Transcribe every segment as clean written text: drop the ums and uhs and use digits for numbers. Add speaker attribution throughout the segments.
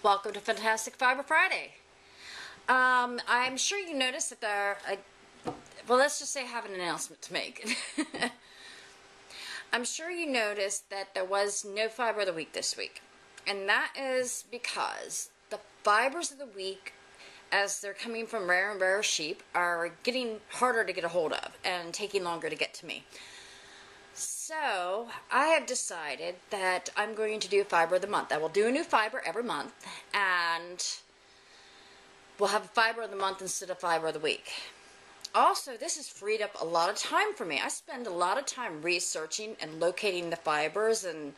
Speaker 1: Welcome to Fantastic Fiber Friday. I'm sure you noticed that well, let's just say I have an announcement to make. I'm sure you noticed that there was no fiber of the week this week. And that is because the fibers of the week, as they're coming from rare and rare sheep, are getting harder to get a hold of and taking longer to get to me. So I have decided that I'm going to do fiber of the month. I will do a new fiber every month, and we'll have a fiber of the month instead of fiber of the week. Also, this has freed up a lot of time for me. I spend a lot of time researching and locating the fibers, and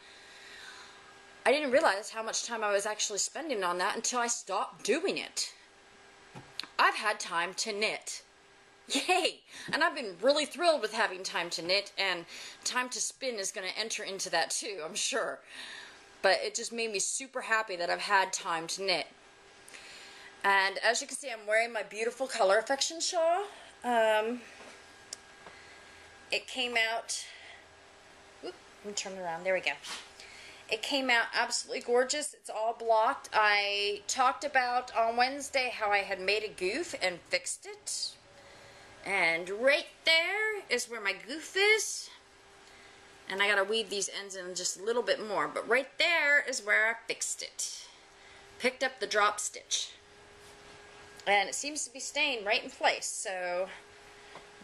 Speaker 1: I didn't realize how much time I was actually spending on that until I stopped doing it. I've had time to knit. Yay! And I've been really thrilled with having time to knit, and time to spin is going to enter into that too, I'm sure. But it just made me super happy that I've had time to knit. And as you can see, I'm wearing my beautiful Color Affection shawl. It came out, let me turn it around, there we go. It came out absolutely gorgeous. It's all blocked. I talked about on Wednesday how I had made a goof and fixed it. And right there is where my goof is. And I gotta weave these ends in just a little bit more. But right there is where I fixed it. Picked up the drop stitch. And it seems to be staying right in place. So,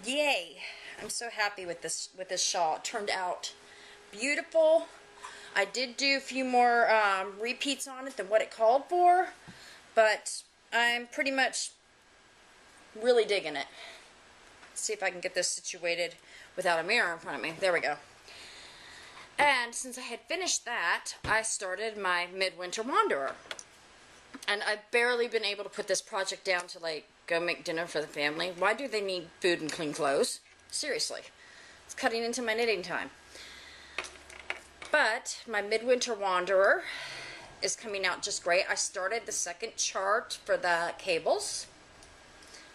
Speaker 1: yay. I'm so happy with this shawl. It turned out beautiful. I did do a few more repeats on it than what it called for. But I'm pretty much really digging it. See if I can get this situated without a mirror in front of me. There we go. And since I had finished that, I started my Midwinter Wanderer. And I've barely been able to put this project down to, like, go make dinner for the family. Why do they need food and clean clothes? Seriously. It's cutting into my knitting time. But my Midwinter Wanderer is coming out just great. I started the second chart for the cables.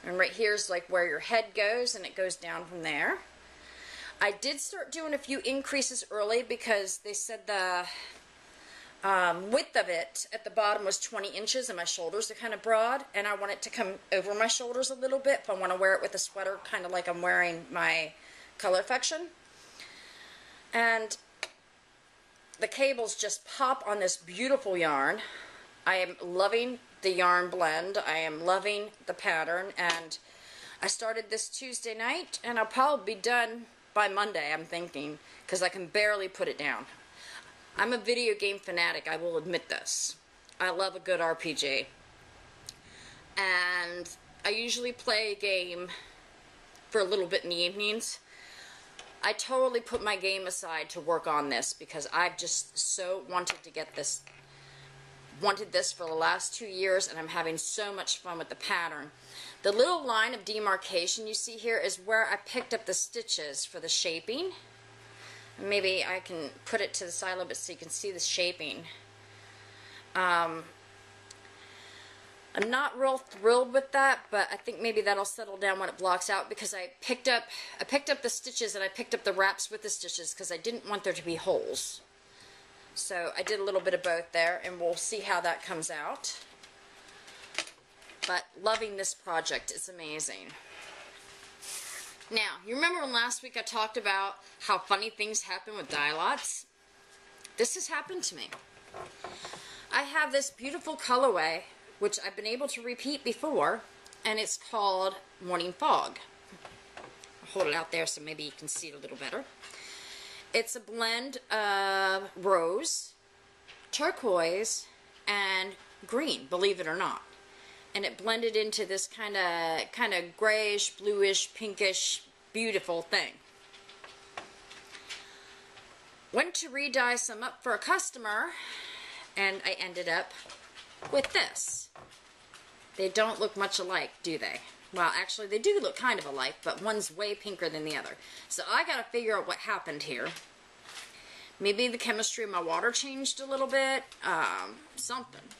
Speaker 1: And right here is like where your head goes, and it goes down from there. I did start doing a few increases early because they said the width of it at the bottom was 20 inches and my shoulders are kind of broad, and I want it to come over my shoulders a little bit if I want to wear it with a sweater, kind of like I'm wearing my Color Affection. And the cables just pop on this beautiful yarn. I am loving the yarn blend. I am loving the pattern, and I started this Tuesday night, and I'll probably be done by Monday, I'm thinking, because I can barely put it down. I'm a video game fanatic, I will admit this. I love a good RPG. And I usually play a game for a little bit in the evenings. I totally put my game aside to work on this because I've just so wanted to get this. Wanted this for the last 2 years, and I'm having so much fun with the pattern. The little line of demarcation you see here is where I picked up the stitches for the shaping. Maybe I can put it to the side a little bit so you can see the shaping. I'm not real thrilled with that, but I think maybe that'll settle down when it blocks out, because I picked up the stitches, and I picked up the wraps with the stitches because I didn't want there to be holes. So I did a little bit of both there, and we'll see how that comes out. But loving this project, it's amazing. Now, you remember when last week I talked about how funny things happen with dye lots? This has happened to me. I have this beautiful colorway, which I've been able to repeat before, and it's called Morning Fog. I'll hold it out there so maybe you can see it a little better. It's a blend of rose, turquoise, and green, believe it or not. And it blended into this kind of grayish, bluish, pinkish, beautiful thing. Went to re-dye some up for a customer, and I ended up with this. They don't look much alike, do they? Well, actually, they do look kind of alike, but one's way pinker than the other. So I gotta figure out what happened here. Maybe the chemistry of my water changed a little bit, something.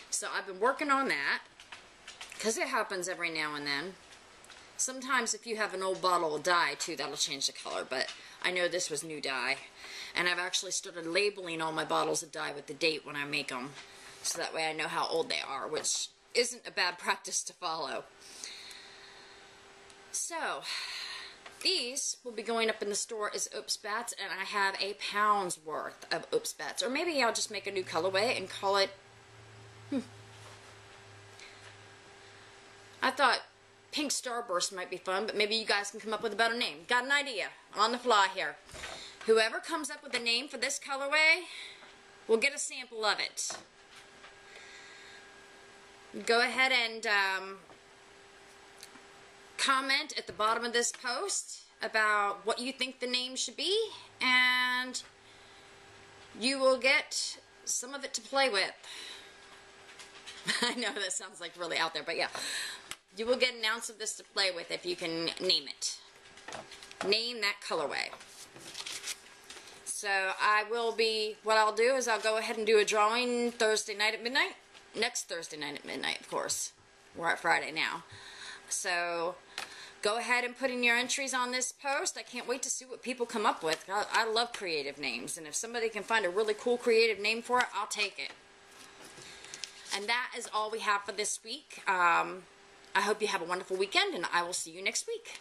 Speaker 1: So I've been working on that, because it happens every now and then. Sometimes if you have an old bottle of dye, too, that'll change the color, but I know this was new dye. And I've actually started labeling all my bottles of dye with the date when I make them. so that way I know how old they are, which isn't a bad practice to follow. So, these will be going up in the store as Oops Bats, and I have a pound's worth of Oops Bats. Or maybe I'll just make a new colorway and call it, I thought Pink Starburst might be fun, but maybe you guys can come up with a better name. Got an idea on the fly here. Whoever comes up with a name for this colorway will get a sample of it. Go ahead and comment at the bottom of this post about what you think the name should be, and you will get some of it to play with. I know that sounds like really out there, but yeah. You will get an ounce of this to play with if you can name it. Name that colorway. So what I'll do is I'll go ahead and do a drawing Thursday night at midnight. Next Thursday night at midnight, of course. We're at Friday now. So go ahead and put in your entries on this post. I can't wait to see what people come up with. I love creative names, and if somebody can find a really cool creative name for it, I'll take it. And that is all we have for this week. I hope you have a wonderful weekend, and I will see you next week.